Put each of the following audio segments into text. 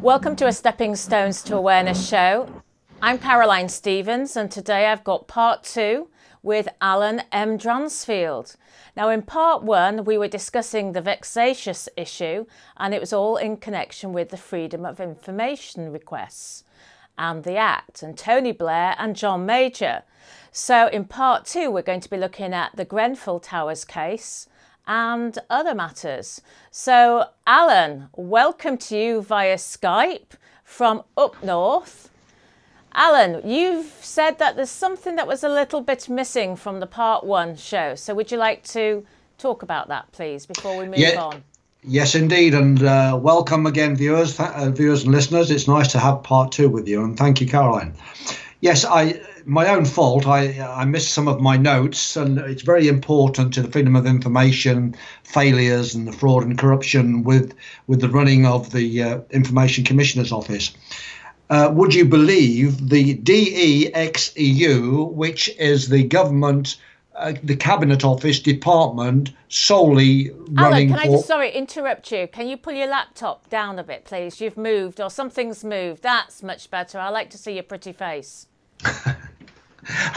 Welcome to a Stepping Stones to Awareness show. I'm Caroline Stevens, and today I've got part 2 with Alan M. Dransfield. Now, in part 1, we were discussing the vexatious issue, and it was all in connection with the Freedom of Information requests and the Act, and Tony Blair and John Major. So in part 2, we're going to be looking at the Grenfell Towers case and other matters. So, Alan, welcome to you via Skype from up north. Alan, you've said that there's something that was a little bit missing from the part 1 show. So would you like to talk about that, please, before we move on? Yes, indeed. And welcome again, viewers and listeners. It's nice to have part 2 with you. And thank you, Caroline. Yes, my own fault. I missed some of my notes, and it's very important to the freedom of information failures and the fraud and corruption with the running of the Information Commissioner's Office. Would you believe the DEXEU, which is the government, the Cabinet Office department solely running? Alan, can I just, interrupt you? Can you pull your laptop down a bit, please? You've moved, or something's moved. That's much better. I like to see your pretty face.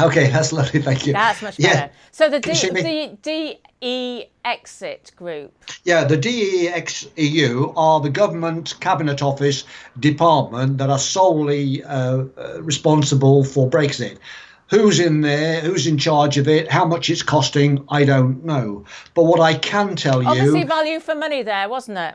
Okay, that's lovely. Thank you. That's much better. Yeah. So the DE Exit group. Yeah, the DEXEU are the government Cabinet Office department that are solely responsible for Brexit. Who's in there? Who's in charge of it? How much it's costing? I don't know. But what I can tell you... Obviously value for money there, wasn't it?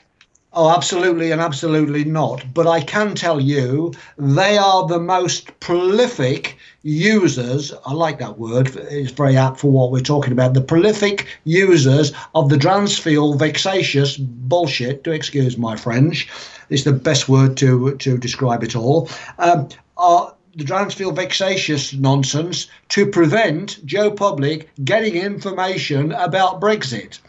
Oh, absolutely and absolutely not. But I can tell you they are the most prolific users. I like that word. It's very apt for what we're talking about. The prolific users of the Dransfield vexatious bullshit, to excuse my French, is the best word to describe it all, are the Dransfield vexatious nonsense to prevent Joe Public getting information about Brexit.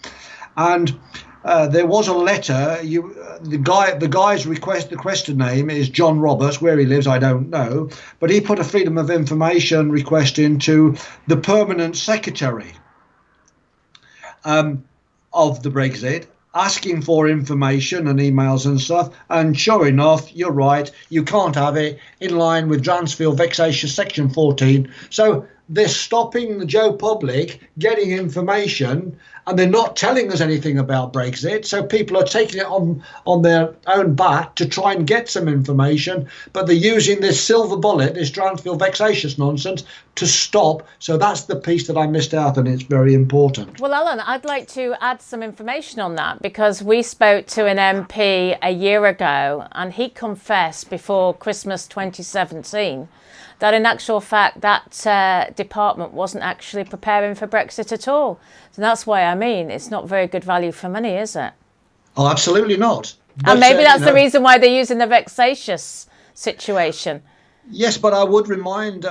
And there was a letter. The guy's requested name is John Roberts. Where he lives, I don't know. But he put a Freedom of Information request into the permanent secretary of the Brexit, asking for information and emails and stuff. And sure enough, you're right. You can't have it in line with Dransfield vexatious section 14. So they're stopping the Joe Public getting information, and they're not telling us anything about Brexit. So people are taking it on their own back to try and get some information, but they're using this silver bullet, this Dransfield vexatious nonsense, to stop. So that's the piece that I missed out, and it's very important. Well, Alan, I'd like to add some information on that, because we spoke to an MP a year ago, and he confessed before Christmas 2017 that in actual fact that department wasn't actually preparing for Brexit at all. So that's why I mean it's not very good value for money, is it? Oh, absolutely not. But, and maybe that's the reason why they're using the vexatious situation. Yes, but I would remind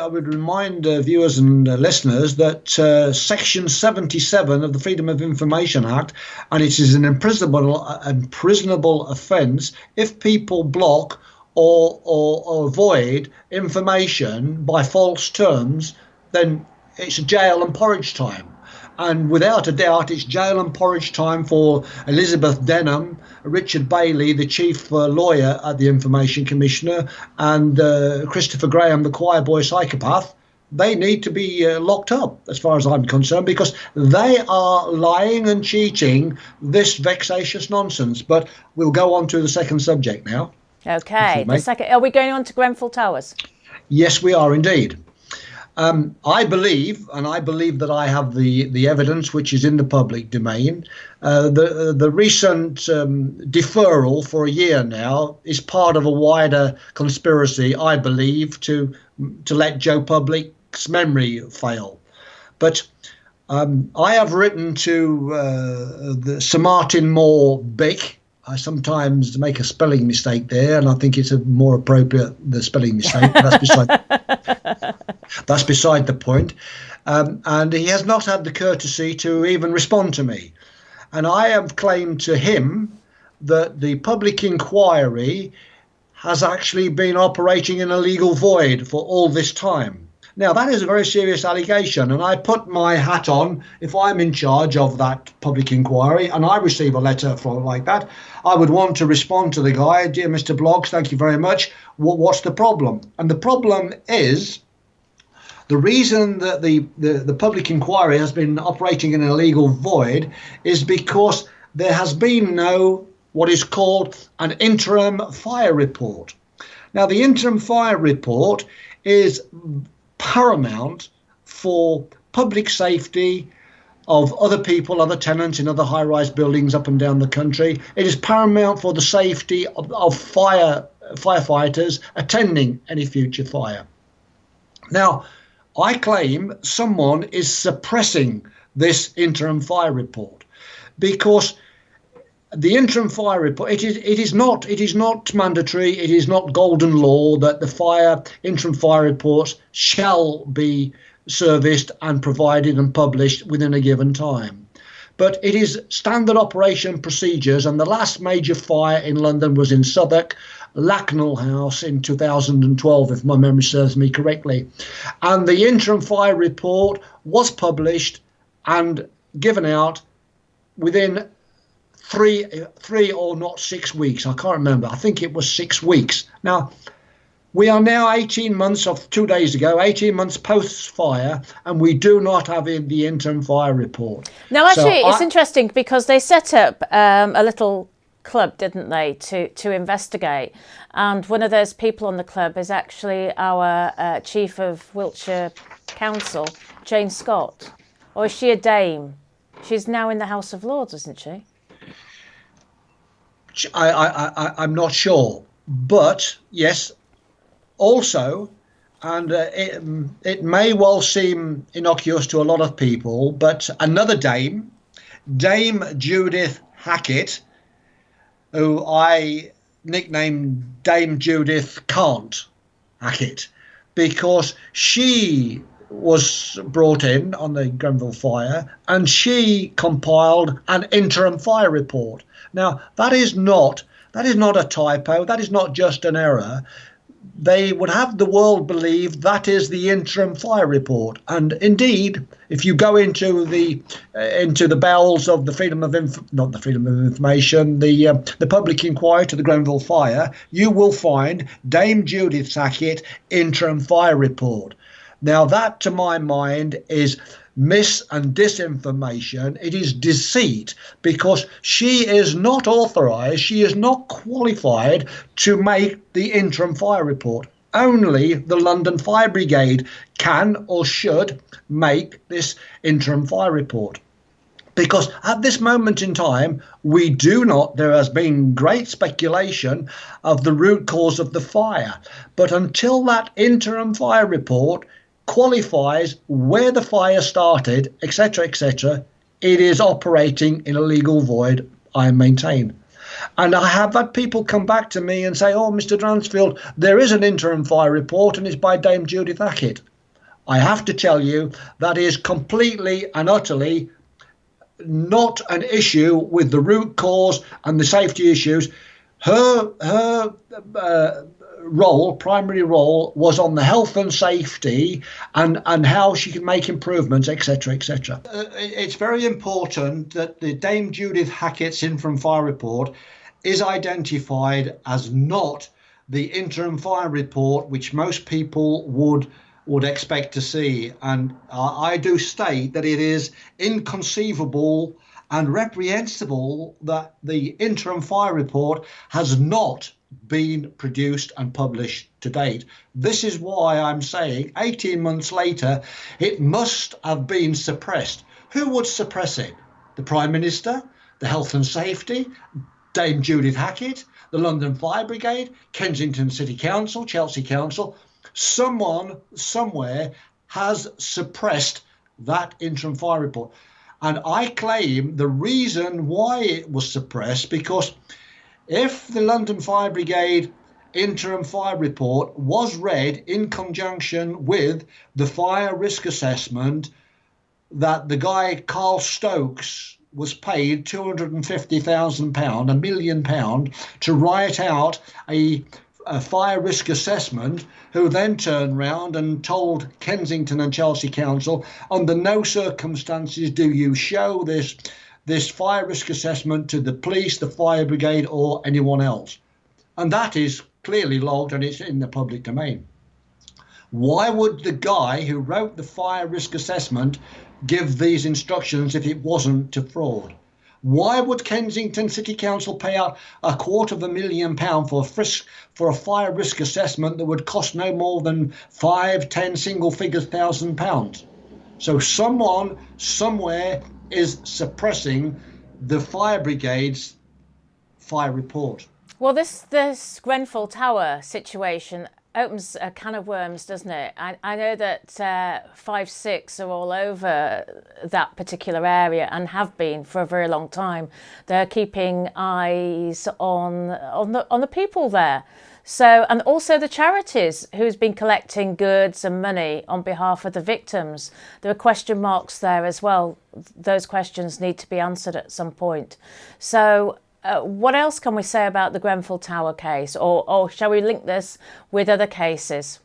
viewers and listeners that Section 77 of the Freedom of Information Act, and it is an imprisonable offence if people block or avoid information by false terms, then it's jail and porridge time. And without a doubt, it's jail and porridge time for Elizabeth Denham, Richard Bailey, the chief lawyer at the Information Commissioner, and Christopher Graham, the choir boy psychopath. They need to be locked up, as far as I'm concerned, because they are lying and cheating this vexatious nonsense. But we'll go on to the second subject now. Okay, the second. Are we going on to Grenfell Towers? Yes, we are indeed. I believe that I have the evidence which is in the public domain. The recent deferral for a year now is part of a wider conspiracy, I believe, to let Joe Public's memory fail. But I have written to the Sir Martin Moore Bick. I sometimes make a spelling mistake there, and I think it's a more appropriate the spelling mistake. That's beside the point. And he has not had the courtesy to even respond to me. And I have claimed to him that the public inquiry has actually been operating in a legal void for all this time. Now, that is a very serious allegation, and I put my hat on. If I'm in charge of that public inquiry and I receive a letter from like that, I would want to respond to the guy, dear Mr. Bloggs, thank you very much. What's the problem? And the problem is the reason that the public inquiry has been operating in an illegal void is because there has been no what is called an interim fire report. Now, the interim fire report is paramount for public safety of other people, other tenants in other high-rise buildings up and down the country. It is paramount for the safety of firefighters attending any future fire. Now, I claim someone is suppressing this interim fire report because the interim fire report, it is not mandatory, it is not golden law that the interim fire reports shall be serviced and provided and published within a given time. But it is standard operation procedures, and the last major fire in London was in Southwark, Lacknell House in 2012, if my memory serves me correctly. And the interim fire report was published and given out within three or not 6 weeks. I can't remember. I think it was 6 weeks. Now, we are now 18 months of 2 days ago, 18 months post-fire, and we do not have the interim fire report. Now, actually, it's interesting because they set up a little club, didn't they, to investigate. And one of those people on the club is actually our Chief of Wiltshire Council, Jane Scott. Or is she a dame? She's now in the House of Lords, isn't she? I'm not sure, but yes, also, and it may well seem innocuous to a lot of people, but another Dame Judith Hackett, who I nicknamed Dame Judith Can't Hackett, because she was brought in on the Grenfell fire and she compiled an interim fire report. Now, that is not a typo. That is not just an error. They would have the world believe that is the interim fire report. And indeed, if you go into the bowels of the the public inquiry to the Grenfell fire, you will find Dame Judith Hackett interim fire report. Now, that, to my mind, is mis and disinformation. It is deceit, because she is not authorised, she is not qualified to make the interim fire report. Only the London Fire Brigade can or should make this interim fire report. Because at this moment in time, there has been great speculation of the root cause of the fire. But until that interim fire report qualifies where the fire started, etc., etc., it is operating in a legal void, I maintain. And I have had people come back to me and say, oh, Mr. Dransfield, there is an interim fire report and it's by Dame Judith Hackett. I have to tell you that is completely and utterly not an issue with the root cause and the safety issues. Her primary role was on the health and safety and how she can make improvements, etc., etc. It's very important that the Dame Judith Hackett's interim fire report is identified as not the interim fire report which most people would expect to see. And I do state that it is inconceivable and reprehensible that the interim fire report has not been produced and published to date. This is why I'm saying 18 months later, it must have been suppressed. Who would suppress it? The Prime Minister, the Health and Safety, Dame Judith Hackett, the London Fire Brigade, Kensington City Council, Chelsea Council. Someone somewhere has suppressed that interim fire report. And I claim the reason why it was suppressed, because if the London Fire Brigade interim fire report was read in conjunction with the fire risk assessment that the guy Carl Stokes was paid £250,000, £1 million, to write out a a fire risk assessment, who then turned round and told Kensington and Chelsea Council, under no circumstances do you show this fire risk assessment to the police, the fire brigade, or anyone else. And that is clearly logged and it's in the public domain. Why would the guy who wrote the fire risk assessment give these instructions if it wasn't to fraud? Why would Kensington City Council pay out £250,000 for a fire risk assessment that would cost no more than 5, 10 single figures £1,000s? So someone somewhere is suppressing the fire brigade's fire report. Well, this Grenfell Tower situation opens a can of worms, doesn't it? I know that 5-6 are all over that particular area and have been for a very long time. They're keeping eyes on the people there. So, and also the charities who's been collecting goods and money on behalf of the victims. There are question marks there as well. Those questions need to be answered at some point. So what else can we say about the Grenfell Tower case, or shall we link this with other cases?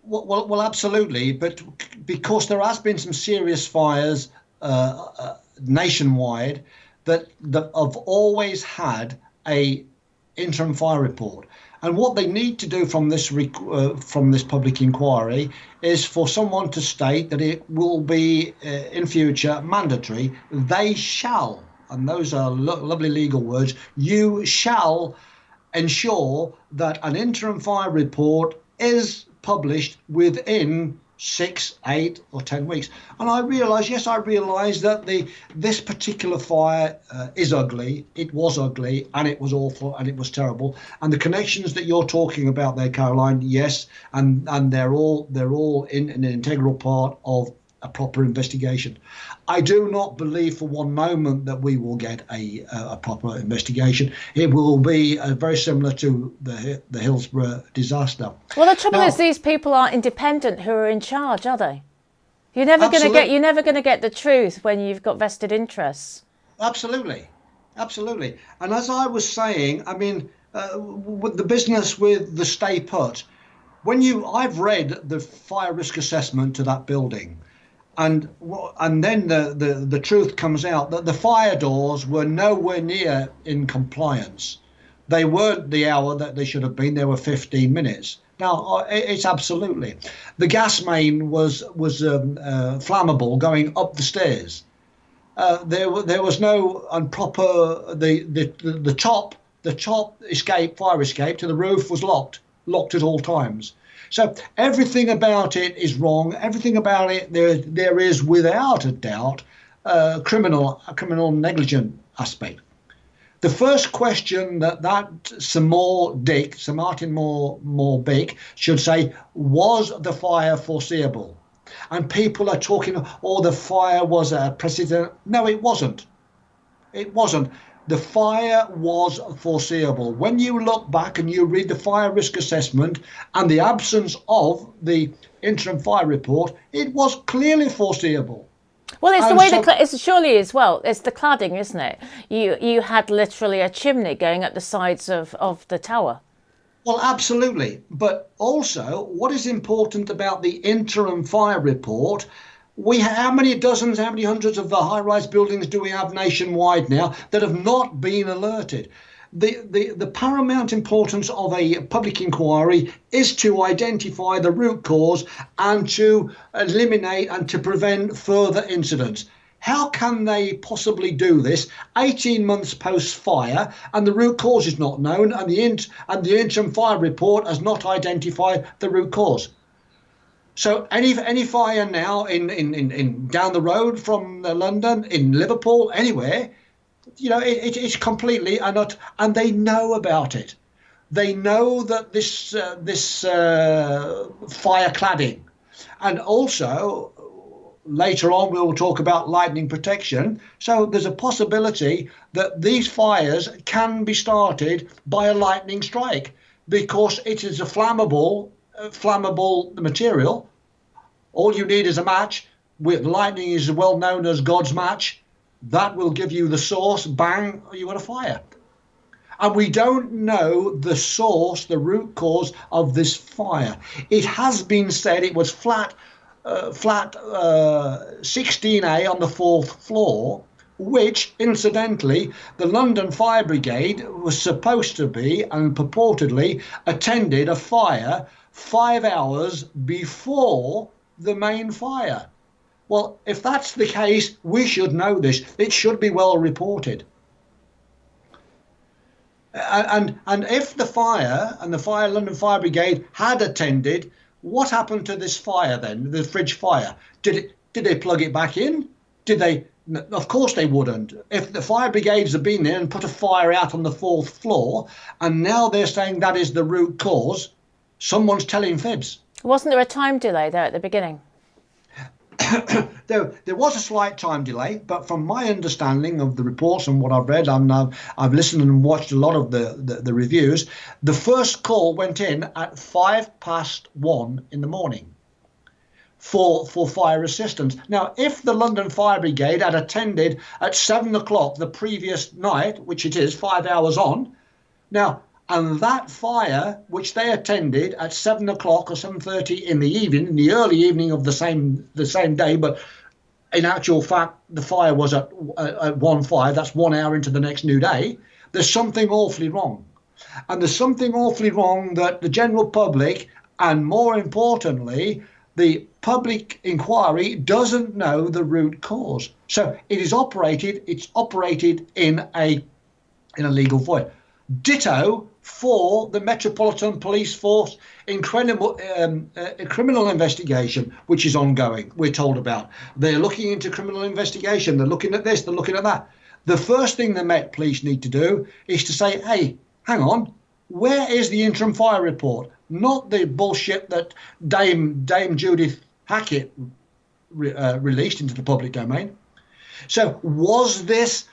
Well, absolutely. But because there has been some serious fires nationwide that have always had a interim fire report. And what they need to do from this public inquiry is for someone to state that it will be in future mandatory. They shall, and those are lovely legal words, you shall ensure that an interim fire report is published within 6, 8 or 10 weeks. And I realise that this particular fire is ugly. It was ugly and it was awful and it was terrible. And the connections that you're talking about there, Caroline, yes, and they're all in an integral part of a proper investigation. I do not believe for one moment that we will get a proper investigation. It will be very similar to the Hillsborough disaster. Well, the trouble is these people aren't independent who are in charge, are they? You're never going to get the truth when you've got vested interests. Absolutely. And as I was saying, I mean, with the business with the stay put, I've read the fire risk assessment to that building. And then the truth comes out that the fire doors were nowhere near in compliance. They weren't the hour that they should have been. They were 15 minutes. Now, it's absolutely. The gas main was flammable going up the stairs. There was no improper. The top fire escape to the roof was locked at all times. So everything about it is wrong. Everything about it there is without a doubt a criminal negligent aspect. The first question that Sir Martin Moore Bick should say, was the fire foreseeable? And people are talking, the fire was a precedent. No, it wasn't. It wasn't. The fire was foreseeable. When you look back and you read the fire risk assessment and the absence of the interim fire report, it was clearly foreseeable. Well, it's the way it's surely as well. It's the cladding, isn't it? You had literally a chimney going up the sides of the tower. Well, absolutely. But also, what is important about the interim fire report? How many hundreds of the high-rise buildings do we have nationwide now that have not been alerted? The paramount importance of a public inquiry is to identify the root cause and to eliminate and to prevent further incidents. How can they possibly do this 18 months post-fire and the root cause is not known and the interim fire report has not identified the root cause? So any fire now in down the road from London, in Liverpool, anywhere, it's completely and they know about it. They know that this fire cladding, and also later on we will talk about lightning protection. So there's a possibility that these fires can be started by a lightning strike because it is a flammable material. All you need is a match. Lightning is well known as God's match. That will give you the source. Bang, you got a fire. And we don't know the source, the root cause of this fire. It has been said it was flat 16A on the fourth floor, which, incidentally, the London Fire Brigade was supposed to be and purportedly attended a fire 5 hours before the main fire. Well, if that's the case, we should know this. It should be well reported. And if the fire and the London Fire Brigade had attended, what happened to this fire then, the fridge fire? Did they plug it back in? Did they? Of course they wouldn't. If the fire brigades have been there and put a fire out on the fourth floor, and now they're saying that is the root cause, someone's telling fibs. Wasn't there a time delay there at the beginning? There was a slight time delay, but from my understanding of the reports and what I've read, I've listened and watched a lot of the reviews. The first call went in at 1:05 in the morning for fire assistance. Now, if the London Fire Brigade had attended at 7 o'clock the previous night, which it is 5 hours on, now, and that fire, which they attended at 7 o'clock or 7:30 in the evening, in the early evening of the same day, but in actual fact, the fire was at 1:05, that's 1 hour into the next new day, there's something awfully wrong. And there's something awfully wrong that the general public, and more importantly, the public inquiry doesn't know the root cause. So it's operated in a legal void. Ditto for the Metropolitan Police Force in criminal investigation, which is ongoing, we're told about. They're looking into criminal investigation. They're looking at this, they're looking at that. The first thing the Met Police need to do is to say, hey, hang on, where is the interim fire report? Not the bullshit that Dame Judith Hackett released into the public domain. So was this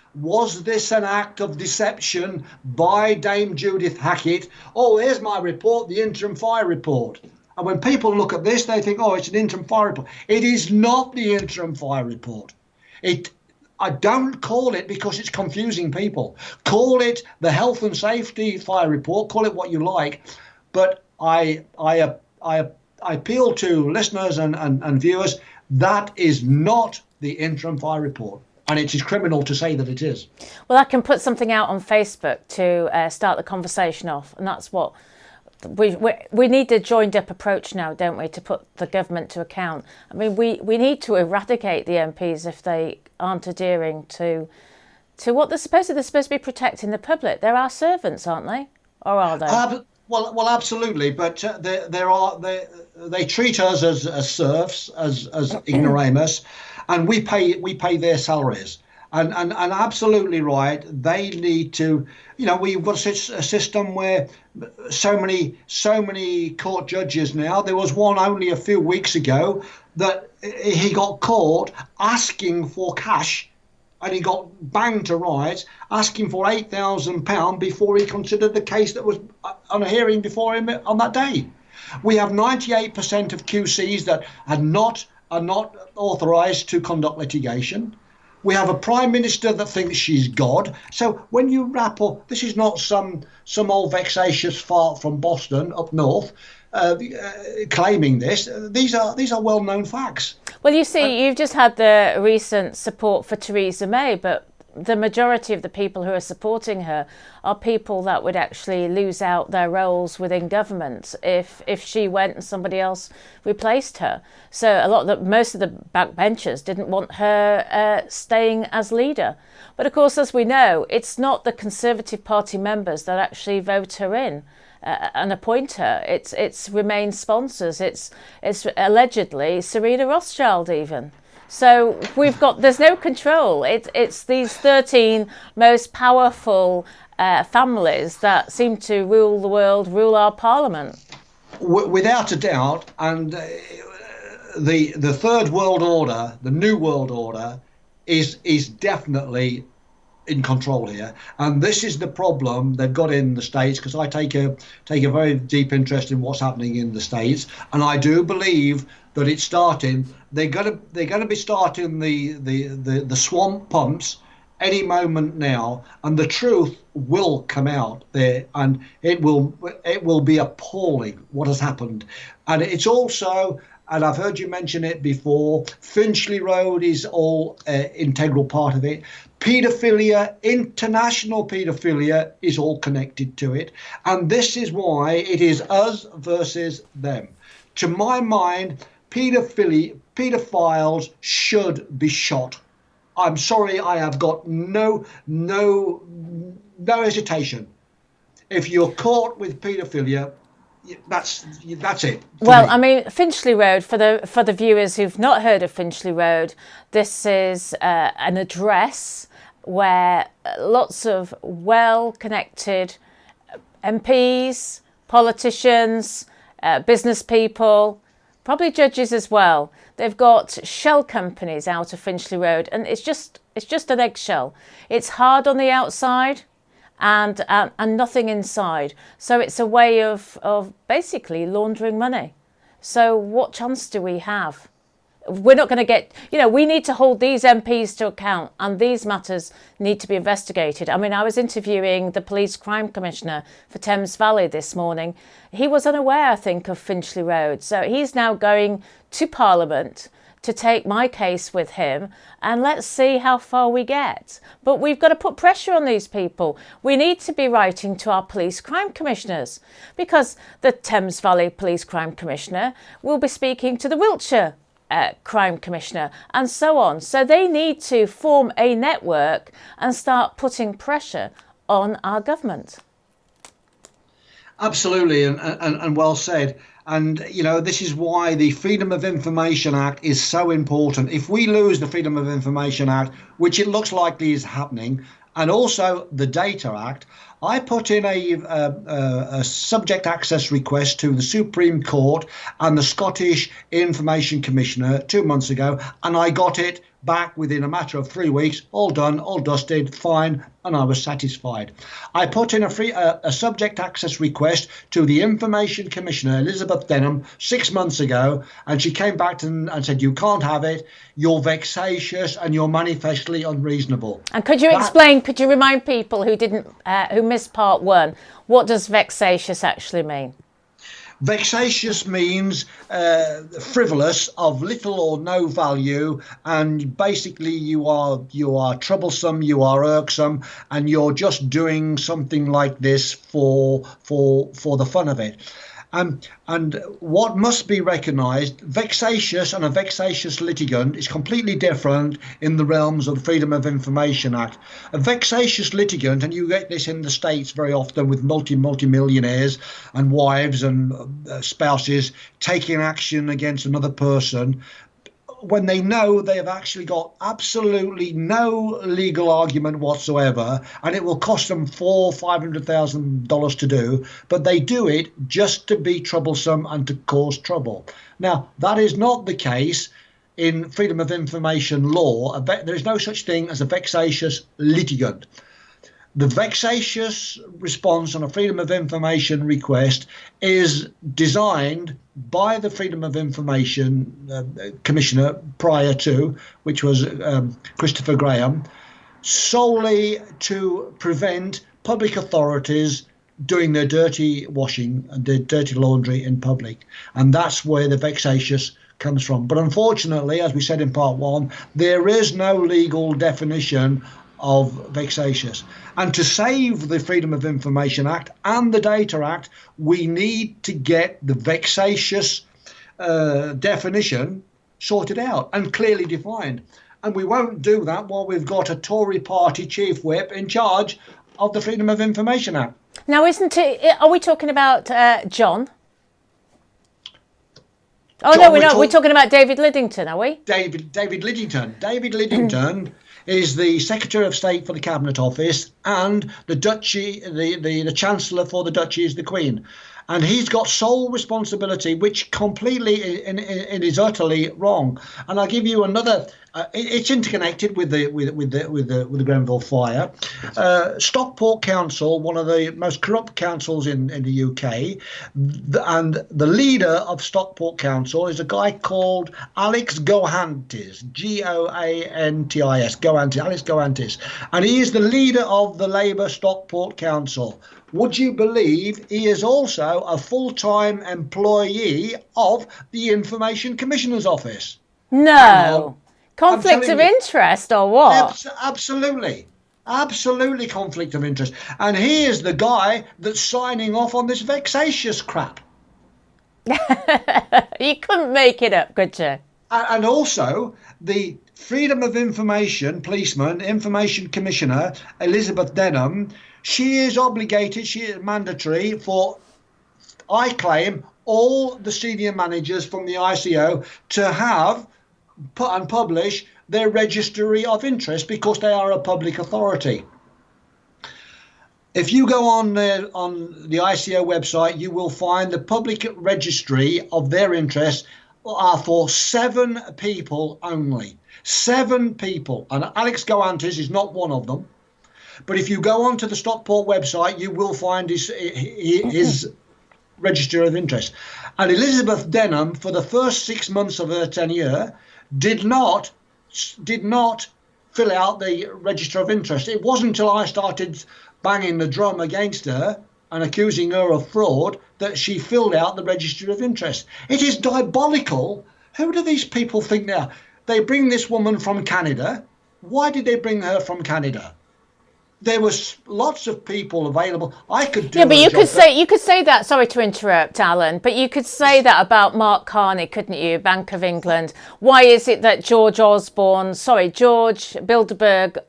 an act of deception by Dame Judith Hackett? Oh, here's my report, the interim fire report. And when people look at this, they think, oh, it's an interim fire report. It is not the interim fire report. I don't call it because it's confusing people. Call it the health and safety fire report, call it what you like. But I appeal to listeners and viewers, that is not the interim fire report. And it is criminal to say that it is. Well, I can put something out on Facebook to start the conversation off. And that's what we need a joined up approach now, don't we, to put the government to account. I mean, we need to eradicate the MPs if they aren't adhering to what they're supposed to. They're supposed to be protecting the public. They're our servants, aren't they? Or are they? Well, absolutely. But they treat us as serfs, as ignoramus. And we pay their salaries, and absolutely right. They need to, we've got a system where so many court judges now. There was one only a few weeks ago that he got caught asking for cash, and he got banged to rights, asking for £8,000 before he considered the case that was on a hearing before him on that day. We have 98% of QCs that are not authorised to conduct litigation. We have a prime minister that thinks she's God. So when you wrap up, this is not some old vexatious fart from Boston up north claiming this. These are well-known facts. Well, you see, you've just had the recent support for Theresa May, but the majority of the people who are supporting her are people that would actually lose out their roles within government if she went and somebody else replaced her. So most of the backbenchers didn't want her staying as leader. But of course, as we know, it's not the Conservative Party members that actually vote her in and appoint her. It's Remain sponsors. It's allegedly Serena Rothschild even. So there's no control. It's these 13 most powerful families that seem to rule the world, rule our parliament. Without a doubt, and the third world order, the new world order, is definitely in control here, and this is the problem they've got in the States, because I take a very deep interest in what's happening in the States, and I do believe that it's starting. They're going to be starting the swamp pumps any moment now, and the truth will come out there, and it will be appalling what has happened. And it's also, and I've heard you mention it before, Finchley Road is all integral part of it. Paedophilia, international paedophilia, is all connected to it. And this is why it is us versus them. To my mind, paedophiles should be shot. I'm sorry, I have got no hesitation. If you're caught with paedophilia, that's it. Well, I mean, Finchley Road, for the viewers who've not heard of Finchley Road, this is an address where lots of well-connected MPs, politicians, business people, probably judges as well. They've got shell companies out of Finchley Road, and it's just an eggshell. It's hard on the outside and nothing inside. So it's a way of basically laundering money. So what chance do we have? We're not going to get, we need to hold these MPs to account, and these matters need to be investigated. I mean, I was interviewing the police crime commissioner for Thames Valley this morning. He was unaware, I think, of Finchley Road. So he's now going to Parliament to take my case with him, and let's see how far we get. But we've got to put pressure on these people. We need to be writing to our police crime commissioners, because the Thames Valley Police Crime Commissioner will be speaking to the Wiltshire Crime Commissioner, and so on. So they need to form a network and start putting pressure on our government. Absolutely, and well said. And, this is why the Freedom of Information Act is so important. If we lose the Freedom of Information Act, which it looks likely is happening, and also the Data Act, I put in a subject access request to the Supreme Court and the Scottish Information Commissioner 2 months ago, and I got it back within a matter of 3 weeks, all done, all dusted, fine, and I was satisfied. I put in a subject access request to the Information Commissioner, Elizabeth Denham, 6 months ago, and she came back and said, you can't have it, you're vexatious and you're manifestly unreasonable. And could you remind people who missed part one, what does vexatious actually mean? Vexatious means frivolous, of little or no value, and basically you are troublesome, you are irksome, and you're just doing something like this for the fun of it. And what must be recognised, vexatious and a vexatious litigant is completely different in the realms of the Freedom of Information Act. A vexatious litigant, and you get this in the States very often with multi-millionaires and wives and spouses taking action against another person, when they know they have actually got absolutely no legal argument whatsoever, and it will cost them $500,000 to do, but they do it just to be troublesome and to cause trouble. Now, that is not the case in Freedom of Information law. There is no such thing as a vexatious litigant. The vexatious response on a Freedom of Information request is designed by the Freedom of Information Commissioner prior to, which was Christopher Graham, solely to prevent public authorities doing their dirty washing and their dirty laundry in public. And that's where the vexatious comes from. But unfortunately, as we said in part one, there is no legal definition of vexatious. And to save the Freedom of Information Act and the Data Act, we need to get the vexatious definition sorted out and clearly defined. And we won't do that while we've got a Tory party chief whip in charge of the Freedom of Information Act. Now, are we talking about John? Oh, John, no, we're not. We're talking about David Lidington, are we? David Lidington. David Lidington is the Secretary of State for the Cabinet Office, and the Duchy, the Chancellor for the Duchy is the Queen. And he's got sole responsibility, which completely is utterly wrong. And I'll give you another It's interconnected with the Grenfell fire. Stockport Council, one of the most corrupt councils in the UK, and the leader of Stockport Council is a guy called Alex Gohantis, Goantis, Alex Gohantis, and he is the leader of the Labour Stockport Council. Would you believe he is also a full-time employee of the Information Commissioner's Office? No. Conflict of interest or what? Absolutely. Absolutely conflict of interest. And he is the guy that's signing off on this vexatious crap. You couldn't make it up, could you? And also, the Freedom of Information policeman, Information Commissioner, Elizabeth Denham, she is obligated, she is mandatory for, I claim, all the senior managers from the ICO to have put and publish their registry of interest because they are a public authority. If you go on the ICO website, you will find the public registry of their interests are for 7 people only. 7 people, and Alex Goantis is not one of them. But if you go onto the Stockport website, you will find his register of interest. And Elizabeth Denham, for the first 6 months of her tenure, did not fill out the register of interest. It wasn't until I started banging the drum against her and accusing her of fraud that she filled out the register of interest. It is diabolical. Who do these people think they are? They bring this woman from Canada. Why did they bring her from Canada? There was lots of people available. I could do. Yeah, but you could say that. Sorry to interrupt, Alan, but you could say that about Mark Carney, couldn't you? Bank of England. Why is it that George Bilderberg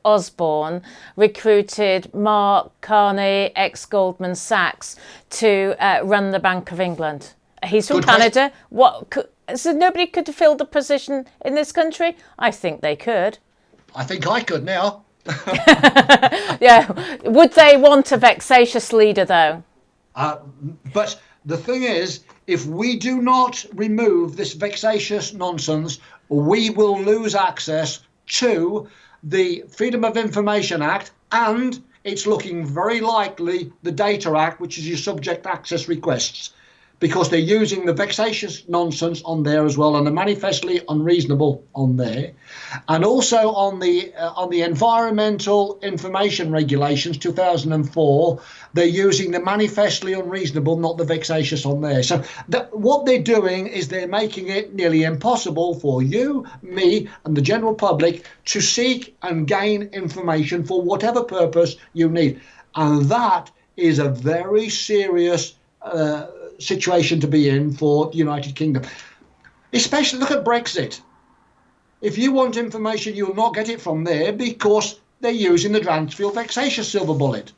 Osborne recruited Mark Carney, ex-Goldman Sachs, to run the Bank of England? He's from Canada. So nobody could fill the position in this country? I think they could. I think I could now. Yeah. Would they want a vexatious leader, though? But the thing is, if we do not remove this vexatious nonsense, we will lose access to the Freedom of Information Act, and it's looking very likely the Data Act, which is your subject access requests, because they're using the vexatious nonsense on there as well, and the manifestly unreasonable on there, and also on the Environmental Information Regulations 2004, they're using the manifestly unreasonable, not the vexatious on there. So what they're doing is they're making it nearly impossible for you, me, and the general public to seek and gain information for whatever purpose you need, and that is a very serious situation to be in for the United Kingdom. Especially look at Brexit. If you want information, you'll not get it from there because they're using the Dransfield vexatious silver bullet.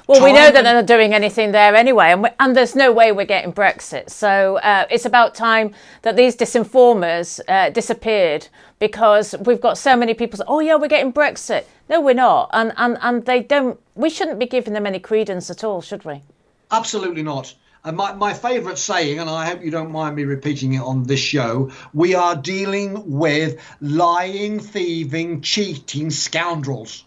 Well, we know that they're not doing anything there anyway, and there's no way we're getting Brexit. So it's about time that these disinformers disappeared, because we've got so many people say, oh yeah, we're getting Brexit. No, we're not. And they don't. We shouldn't be giving them any credence at all, should we? Absolutely not. And my favourite saying, and I hope you don't mind me repeating it on this show, we are dealing with lying, thieving, cheating scoundrels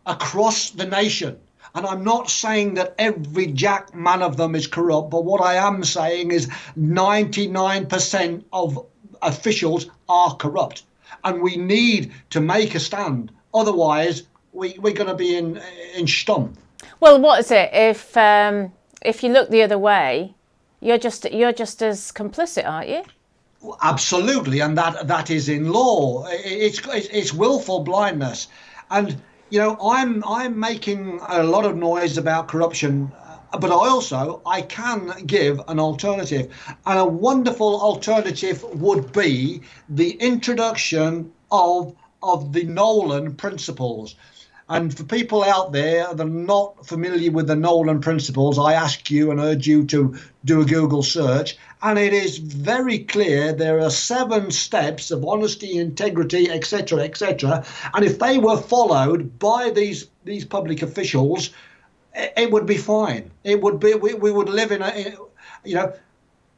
across the nation. And I'm not saying that every jack man of them is corrupt, but what I am saying is 99% of officials are corrupt. And we need to make a stand. Otherwise, we're going to be in stump. Well, what is it? If you look the other way, you're just as complicit, aren't you? Absolutely, and that is in law. It's willful blindness, and I'm making a lot of noise about corruption, but I can give an alternative, and a wonderful alternative would be the introduction of the Nolan principles. And for people out there that are not familiar with the Nolan principles, I ask you and urge you to do a Google search. And it is very clear there are 7 steps of honesty, integrity, etc., etc. And if they were followed by these public officials, it would be fine. It would be. We would live in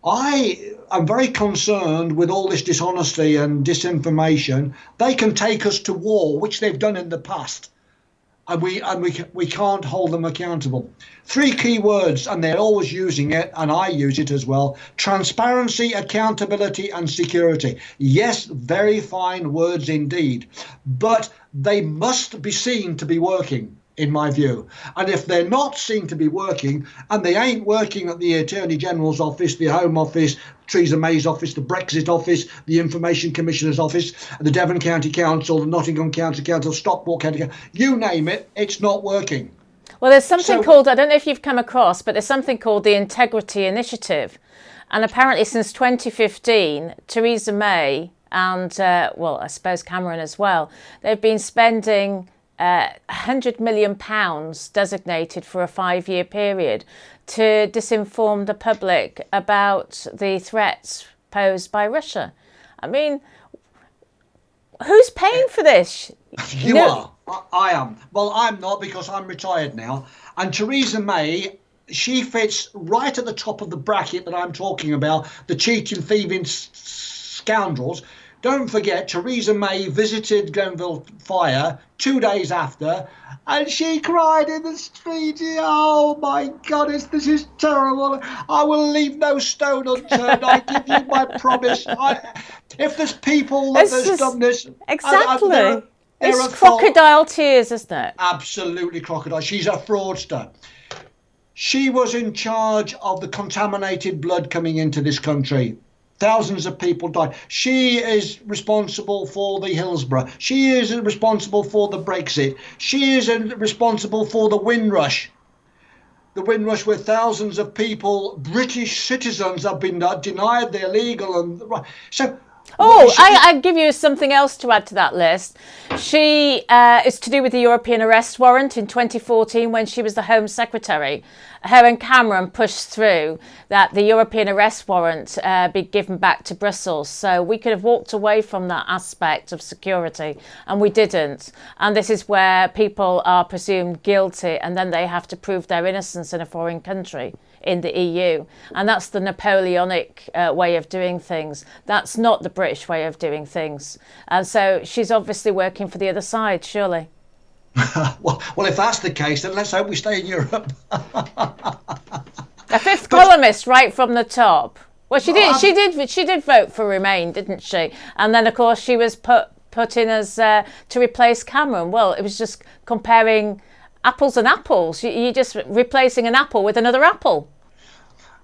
I am very concerned with all this dishonesty and disinformation. They can take us to war, which they've done in the past, and we can't hold them accountable. Three key words, and they're always using it, and I use it as well: transparency, accountability, and security. Yes, very fine words indeed, but they must be seen to be working, in my view. And if they're not seen to be working, and they ain't working at the Attorney General's office, the Home Office, Theresa May's office, the Brexit office, the Information Commissioner's office, the Devon County Council, the Nottingham County Council, Stockport County Council, you name it, it's not working. Well, there's something called, I don't know if you've come across, but there's something called the Integrity Initiative. And apparently since 2015, Theresa May and, well, I suppose Cameron as well, they've been spending £100 million designated for a 5-year period to disinform the public about the threats posed by Russia. I mean, who's paying for this? You are. I am. Well, I'm not, because I'm retired now. And Theresa May, she fits right at the top of the bracket that I'm talking about, the cheating, thieving scoundrels. Don't forget, Theresa May visited Grenfell Fire 2 days after, and she cried in the street, "Oh my goodness, this is terrible. I will leave no stone unturned. I give you my promise." If there's people that has done this... Exactly. It's crocodile tears, isn't it? Absolutely crocodile. She's a fraudster. She was in charge of the contaminated blood coming into this country. Thousands of people died. She is responsible for the Hillsborough. She is responsible for the Brexit. She is responsible for the Windrush. The Windrush, where thousands of people, British citizens, have been denied their legal and right. So. Oh, I give you something else to add to that list. She is to do with the European arrest warrant in 2014 when she was the Home Secretary. Her and Cameron pushed through that the European arrest warrant be given back to Brussels. So we could have walked away from that aspect of security, and we didn't. And this is where people are presumed guilty, and then they have to prove their innocence in a foreign country in the EU. And that's the Napoleonic way of doing things. That's not the British way of doing things. And so she's obviously working for the other side, surely. well, if that's the case, then let's hope we stay in Europe. A fifth columnist right from the top. Well, she did vote for Remain, didn't she? And then, of course, she was put in as to replace Cameron. Well, it was just comparing apples and apples. You're just replacing an apple with another apple.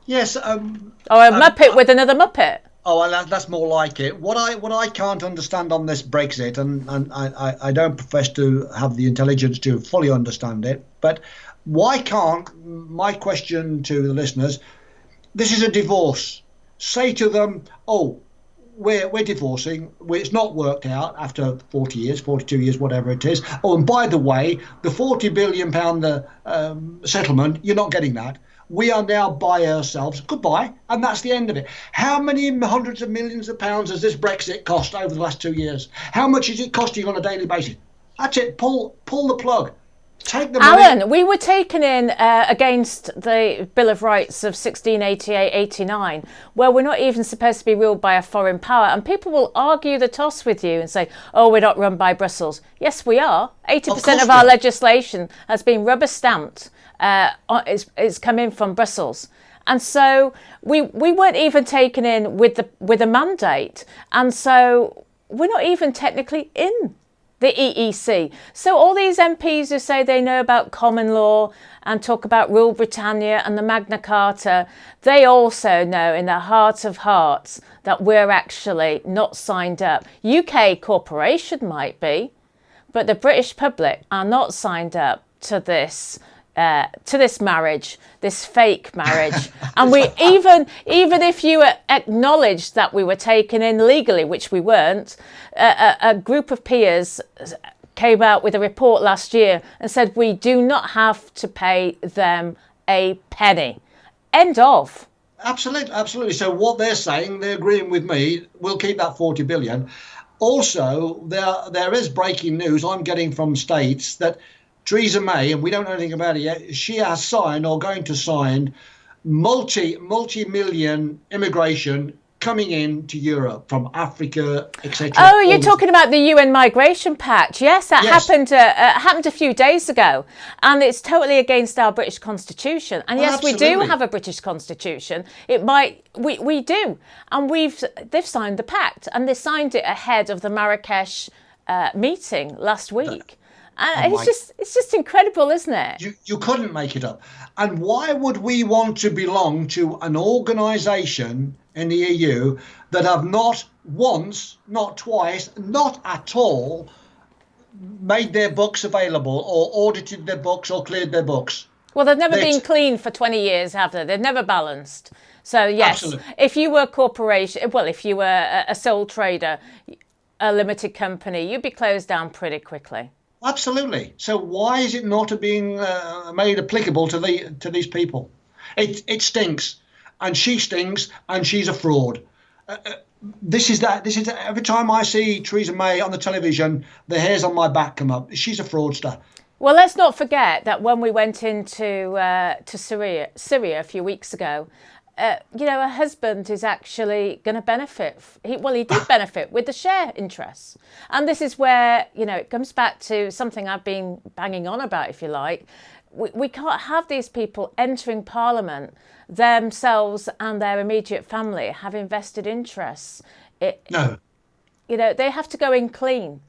Yes. Or a Muppet with another Muppet. Oh, well, that's more like it. What I can't understand on this Brexit, and I don't profess to have the intelligence to fully understand it, but why can't, my question to the listeners, this is a divorce. Say to them, oh, we're divorcing. It's not worked out after 40 years, 42 years, whatever it is. Oh, and by the way, the £40 billion settlement, you're not getting that. We are now by ourselves. Goodbye. And that's the end of it. How many hundreds of millions of pounds has this Brexit cost over the last 2 years? How much is it costing on a daily basis? That's it. Pull the plug. Take the money. Alan, we were taken in against the Bill of Rights of 1688-89, where we're not even supposed to be ruled by a foreign power. And people will argue the toss with you and say, oh, we're not run by Brussels. Yes, we are. 80% of our legislation has been rubber stamped. It's come in from Brussels. And so we weren't even taken in with a mandate. And so we're not even technically in the EEC. So all these MPs who say they know about common law and talk about Rule Britannia and the Magna Carta, they also know in their heart of hearts that we're actually not signed up. UK corporation might be, but the British public are not signed up to this marriage, this fake marriage. And we even if you acknowledged that we were taken in legally, which we weren't, a group of peers came out with a report last year and said we do not have to pay them a penny. End of. Absolutely. So what they're saying, they're agreeing with me, we'll keep that 40 billion. Also, there is breaking news I'm getting from states that Theresa May, and we don't know anything about it yet, she has signed or going to sign multi-million immigration coming into Europe from Africa, etc. Oh, you're talking about the UN Migration Pact. Yes, that Yes. happened a few days ago, and it's totally against our British Constitution. And yes, we do Absolutely. have a British Constitution. We do, and they've signed the pact, and they signed it ahead of the Marrakesh meeting last week. And it's just incredible, isn't it? You couldn't make it up. And why would we want to belong to an organisation in the EU that have not once, not twice, not at all made their books available or audited their books or cleared their books? Well, they've never been clean for 20 years, have they? They've never balanced. So, yes, Absolutely. if you were a corporation, well, if you were a sole trader, a limited company, you'd be closed down pretty quickly. Absolutely. So why is it not being made applicable to these people? It stinks, and she stinks, and she's a fraud. This is every time I see Theresa May on the television, the hairs on my back come up. She's a fraudster. Well, let's not forget that when we went into to Syria a few weeks ago, her husband is actually going to benefit. He did benefit with the share interests. And this is where, it comes back to something I've been banging on about, if you like. We can't have these people entering Parliament, themselves and their immediate family have invested interests. No. They have to go in clean.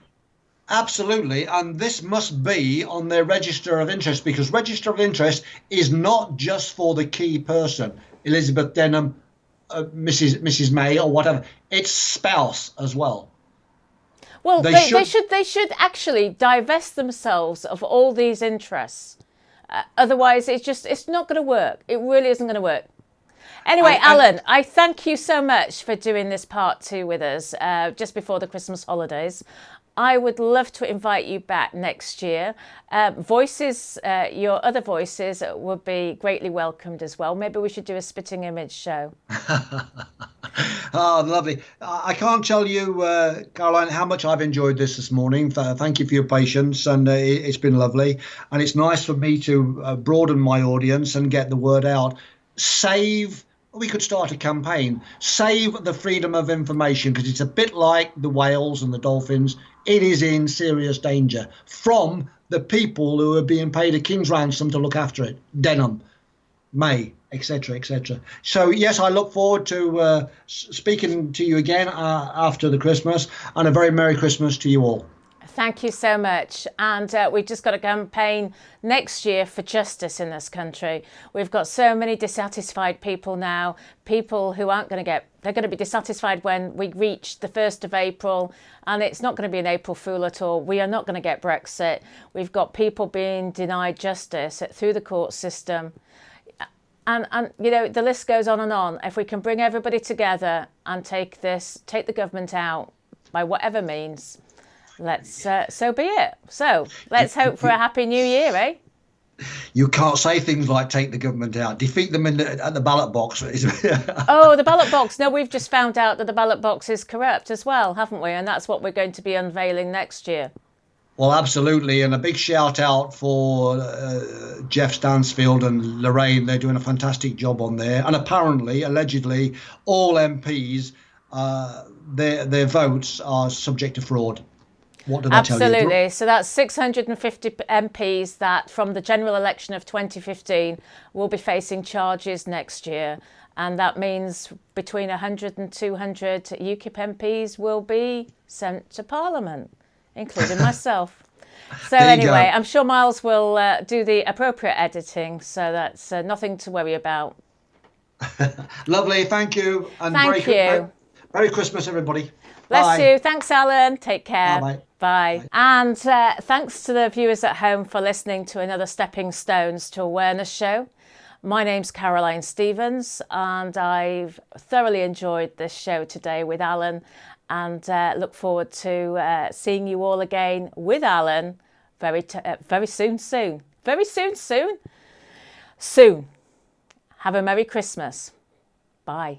Absolutely, and this must be on their register of interest, because register of interest is not just for the key person, Elizabeth Denham, Mrs. May, or whatever. It's spouse as well. Well, they should actually divest themselves of all these interests. Otherwise, it's not going to work. It really isn't going to work. Anyway, Alan, I thank you so much for doing this part 2 with us just before the Christmas holidays. I would love to invite you back next year. Your other voices would be greatly welcomed as well. Maybe we should do a spitting image show. Oh, lovely. I can't tell you, Caroline, how much I've enjoyed this morning. Thank you for your patience, and it's been lovely. And it's nice for me to broaden my audience and get the word out. We could start a campaign. Save the freedom of information, because it's a bit like the whales and the dolphins. It is in serious danger from the people who are being paid a king's ransom to look after it. Denham, May, etc., etc. So, yes, I look forward to speaking to you again after the Christmas, and a very Merry Christmas to you all. Thank you so much. And we've just got a campaign next year for justice in this country. We've got so many dissatisfied people now, people who they're going to be dissatisfied when we reach the 1st of April, and it's not going to be an April Fool at all. We are not going to get Brexit. We've got people being denied justice through the court system. And the list goes on and on. If we can bring everybody together and take the government out by whatever means, so be it. So let's hope for a happy new year, eh? You can't say things like take the government out, defeat them at the ballot box. Oh, the ballot box. No, we've just found out that the ballot box is corrupt as well, haven't we? And that's what we're going to be unveiling next year. Well, absolutely. And a big shout out for Jeff Dransfield and Lorraine. They're doing a fantastic job on there. And apparently, allegedly, all MPs, their votes are subject to fraud. What did I tell you? Absolutely. So that's 650 MPs that from the general election of 2015 will be facing charges next year. And that means between 100 and 200 UKIP MPs will be sent to Parliament, including myself. So anyway, I'm sure Miles will do the appropriate editing. So that's nothing to worry about. Lovely. Thank you. And Thank you. Merry Christmas, everybody. Bless you. Thanks, Alan. Take care. Bye. Bye. And thanks to the viewers at home for listening to another Stepping Stones to Awareness show. My name's Caroline Stevens, and I've thoroughly enjoyed this show today with Alan, and look forward to seeing you all again with Alan very soon. Soon. Have a Merry Christmas. Bye.